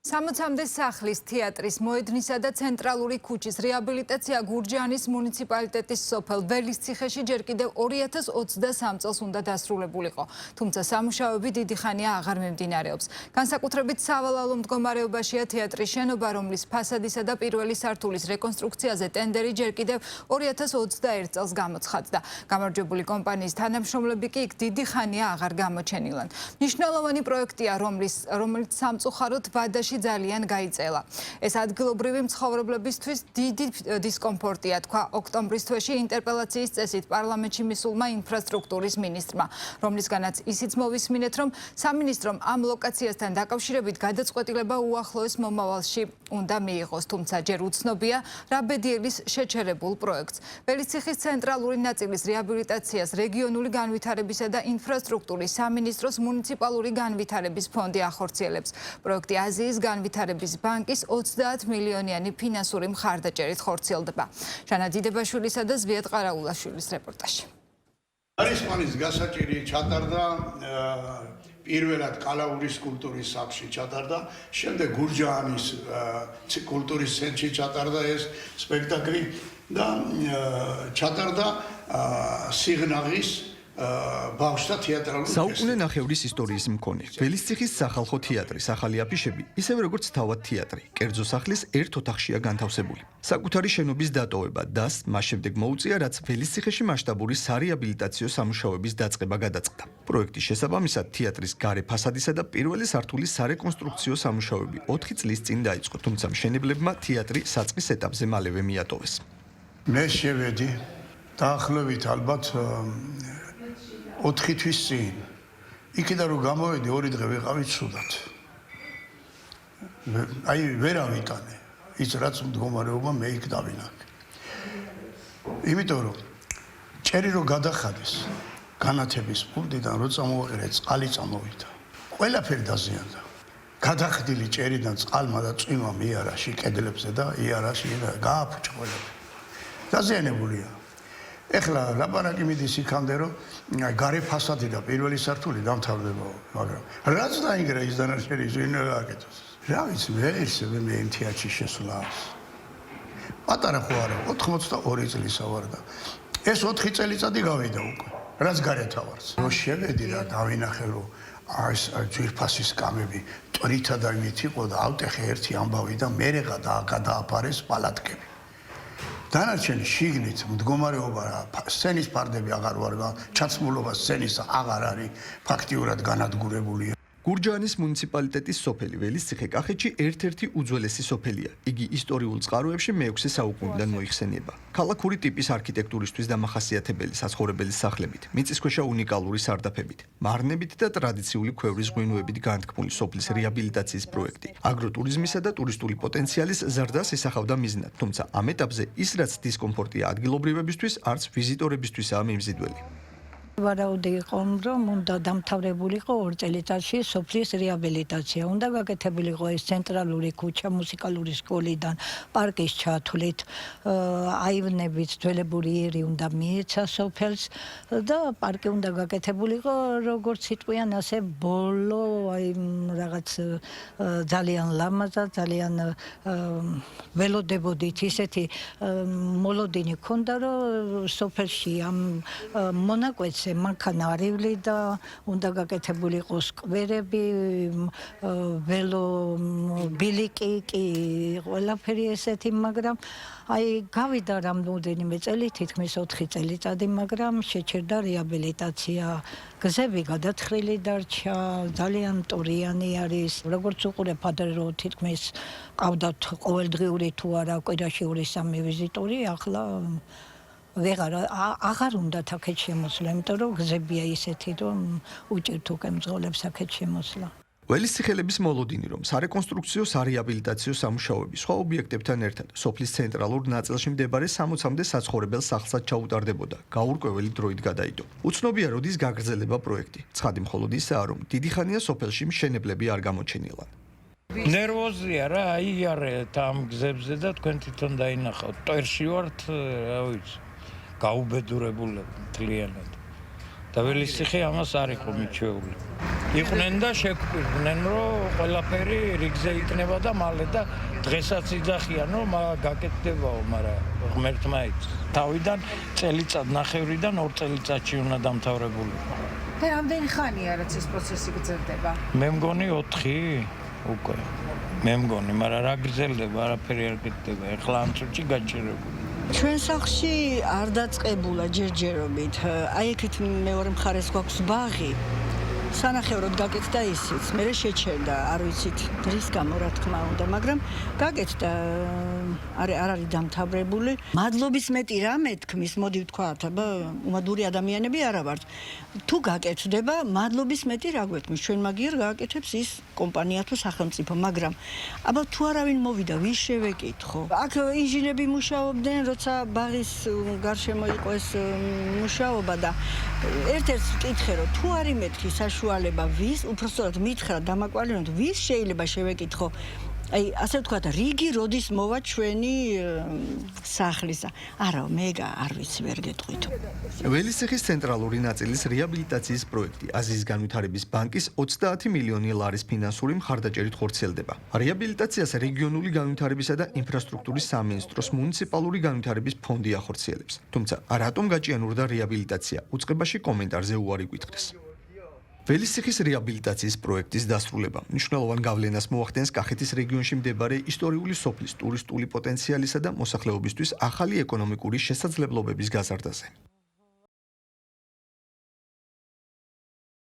60-მდე სახლის, თეატრის, მოედნისა და ცენტრალური ქუჩის რეაბილიტაცია გურჯაანის მუნიციპალიტეტის სოფელ ველისციხეში ჯერ კიდევ 2023 წელს უნდა დასრულებულიყო. თუმცა სამუშაოები დიდი ხანია აღარ მიმდინარეობს. განსაკუთრებით სავალალო მდგომარეობაშია თეატრის შენობა, რომლის ფასადისა და პირველი სართულის რეკონსტრუქციაზე ტენდერი ჯერ კიდევ 2021 წელს გამოცხადდა. გამარჯვებული კომპანიის თანამშრომლები კი იქ დიდი ხანია აღარ გამოჩენილან. მნიშვნელოვანი პროექტია, რომელიც სამწუხაროდ ვადაში ძალიან გაიწელა. ეს ადგილობრივი მცხოვრებლებისთვის დიდი დისკომფორტია, თქვა ოქტომბრის თვეში ინტერპელაციის წესით პარლამენტში მისულმა ინფრასტრუქტურის მინისტრმა, რომლისგანაც ისიც მოვისმინეთ, რომ სამინისტრომ ამ ლოკაციასთან დაკავშირებით გადაწყვეტილება უახლოეს მომავალში უნდა მიიღოს, თუმცა ჯერ უცნობია რა ბედიელის შეჩერებულ პროექტს. ველისციხის ცენტრალური ნაწილის რეაბილიტაციას რეგიონული განვითარებისა და ინფრასტრუქტურის სამინისტროს მუნიციპალური განვითარების ფონდი ახორციელებს. პროექტი აზიის განვითარების ბანკის 30 მილიონიანი ფინანსური მხარდაჭერით ხორციელდება. ჟანა დიდებაშვილისა და ზვიად ყარაულაშვილის რეპორტაჟი. არისმანის გასაჭირი ჩატარდა პირველად კალაურის კულტურის სახლში ჩატარდა, შემდეგ გურჯაანის კულტურის ცენტრში ჩატარდა ეს სპექტაკლი და ჩატარდა სიღნაღის ბავშვთა თეატრალური საუკუნე ნახევრის ისტორიის მქონე ველისციხის სახალხო თეატრის ახალი აფიშები, ისევე როგორც თავად თეატრი, კერძო სახლის ერთ ოთახშია განთავსებული. საკუთარი შენობის დატოვება დას მას შემდეგ მოუწია, რაც ველისციხეში მასშტაბური სარეაბილიტაციო სამუშაოების დაწყება გადაწყდა. პროექტის შესაბამისად თეატრის გარე ფასადისა და პირველი სართულის სარეკონსტრუქციო სამუშაოები 4 წლის წინ დაიწყო, თუმცა მშენებლებმა თეატრი საწყის ეტაპზე მალევე მიატოვეს. მე შევედი დაახლოებით ალბათ 4 თვის წინ. იქიდან რომ გამოვედი 2 დღე ვიყავი ცუდად. აი ვერ ავიტანე. ის რაც მდგომარეობა მე იქ დავინახე. იმიტომ რომ ჭერი რომ გადახადეს განათების პუნქტიდან რო წამოვიყერე წყალი წამოვიდა. ყველაფერი დაზიანდა. გადახდილი ჭერიდან წყალმა და წვიმმა მიარაში კედლებზე და იარაში გააფუჭა ყველაფერი. დაზიანებულია. ეხლა ლაპარაკი მიდის იქამდე რომ გარე ფასადი და პირველი სართული დამთავრდება, მაგრამ რაც დაინგრა ის დანარჩენი ვინ გააკეთოს. რა ვიცი, მე ისევე მე იმ თეატრში შესვლას. პატარა ხო არა, 82 წლისა ვარ და ეს 4 წელიწადი გავიდა უკვე. რაც გარეთ ავარს. რო შევედი და დავინახე რომ ეს ძვირფასის კამები ტვირითა და იმით იყო და ავტეხე ერთი ამბავი და მერეღა გადააფარეს პალატკები. დანარჩენი შიგნით მდგომარეობა სცენის ფარდები აღარ ვარ ჩაცმულობა სცენის აღარ არის ფაქტიურად განადგურებული. გურჯაანის მუნიციპალიტეტის სოფელი ველისციხე კახეთში ერთ-ერთი უძველესი სოფელია. იგი ისტორიულ წყაროებში მე-6 საუკუნიდან მოიხსენიება. ქალაქური ტიპის არქიტექტურისთვის დამახასიათებელი საცხოვრებელი სახლებით, მიწისქვეშა უნიკალური სარდაფებით, მარნებით და ტრადიციული ქვევრის ღვინოებით განთქმული სოფლის რეაბილიტაციის პროექტი. აგროტურიზმისა და ტურისტული პოტენციალის ზრდას ისახავდა მიზნად, თუმცა ამ ეტაპზე ის რაც დისკომფორტია ადგილობრივებისთვის, არც ვიზიტორებისთვისაა მიმზიდველი. ვარაუდი იყო, რომ უნდა დამთავრებულიყო 2 წელიწადში სოფლის რეაბილიტაცია. უნდა გაკეთებულიყო ეს ცენტრალური ქუჩა მუსიკალური სკოლიდან პარკის ჩათვლით, აივნებით ძველებური იერი უნდა მიეცა სოფელს და პარკი უნდა გაკეთებულიყო როგორც იტყვიან, ასე ბოლო აი რაღაც ძალიან ლამაზად, ძალიან ველოდებოდით ისეთი მოლოდინი ქონდა, რომ სოფელში ამ მონაკვეთს მანქანა არივლი და უნდა გაკეთებულიყო სკვერები, ველო ბილიკი კი ყველაფერი ესეთი, მაგრამ აი გავიდა რამდენიმე წელი, თითქმის 4 წელიწადი, მაგრამ შეჩერდა რეაბილიტაცია. გზები გადათხრილი დარჩა, ძალიან ტურიანი არის. როგორც უყურებ ადრე რომ თითქმის ყავდათ ყოველდღიური თუ არა კვირაში 2-3 ვიზიტორი, ახლა აღარ უნდათ აქეთ შემოსვლა, იმიტომ რომ გზებია ისეთი, რომ უჭირთ უკვე მძღოლებს აქეთ შემოსვლა. ველისციხელების მოლოდინი, რომ სარეკონსტრუქციო სარეაბილიტაციო სამუშაოები სხვა ობიექტებთან ერთად სოფლის ცენტრალურ ნაწილში მდებარე 60-მდე საცხოვრებელ სახლსაც ჩაუტარდებოდა, გაურკვეველი დროით გადაიდო. უცნობია, როდის გაგრძელება პროექტი. ცხადი მხოლოდ ისაა, რომ დიდი ხანია სოფელში მშენებლები არ გამოჩენილან. ნერვოზია რა, აიარეთ ამ გზებზე და თქვენ თვითონ დაინახავთ. ტვერში ვართ, რა ვიცი. გაუბედურებულები მთლიანად. და ველისციხე ამას არ იყო მიჩვეული. იყვნენ და შეგვიყვნენ, რომ ყველაფერი რიგზე იქნება და მალე და დღესაც იძახიან, რომ გაკეთდებაო, მაგრამ ღმერთმა იცის. თავიდან წელიწად ნახევრიდან 2 წელიწადში უნდა დამთავრებულიყო. და რამდენი ხანია რაც ეს პროცესი გრძელდება? მე მგონი 4 უკვე. მე მგონი, მაგრამ რა გრძელდება, არაფერი არ გეთდება. ეხლა ამ წუთში გაჭირებული. ჩვენ სახლში არ დაწყებულა ჯერჯერობით. აი ეგეთ მეორე მხარეს გვაქვს ბაღი. სანახევროდ გაკეთდა ისიც, მე შეჩერდა, არ ვიცით დრის გამო რა თქმა უნდა, მაგრამ გაკეთდა, არ არის დამთავრებული. მადლობის მეტი რამე თქმის, მოდი ვთქვათ, აბა უმადური ადამიანები არა ვართ. თუ გაკეთდება, მადლობის მეტი რა გვეთქმის, ჩვენ მაგიერ გააკეთებს ის კომპანია თუ სახელმწიფო, მაგრამ აბა თუ არავინ მოვიდა, ვის შევეკითხო? აქ ინჟინერები მუშაობდნენ, როცა ბაღის გარშემო იყო ეს მუშაობა და ერთ-ერთს ვკითხე, რომ თუ არის მეთქი საშუალება ვის, უпростоრად მითხრა დამაკვალიერებთ, ვის შეიძლება შევეკითხო? აი, ასე ვთქვათ, რიგი როდის მოვა ჩვენი სახლისა. არა, მე არ ვიცი, ვერ გეტყვით. ველისციხის ცენტრალური ნაწილის რეაბილიტაციის პროექტი აზიის განვითარების ბანკის 30 მილიონი ლარის ფინანსური მხარდაჭერით ხორციელდება. რეაბილიტაციას რეგიონული განვითარებისა და ინფრასტრუქტურის სამინისტროს მუნიციპალური განვითარების ფონდი ახორციელებს. თუმცა, რატომ გაჭიანურდა რეაბილიტაცია? უწყებაში კომენტარზე უარი გვითხრეს. ველისციხის რეაბილიტაციის პროექტის დასრულება მნიშვნელოვან გავლენას მოახდენს კახეთის რეგიონში მდებარე ისტორიული სოფლის ტურისტული პოტენციალისა და მოსახლეობისთვის ახალი ეკონომიკური შესაძლებლობების გაზრდაზე.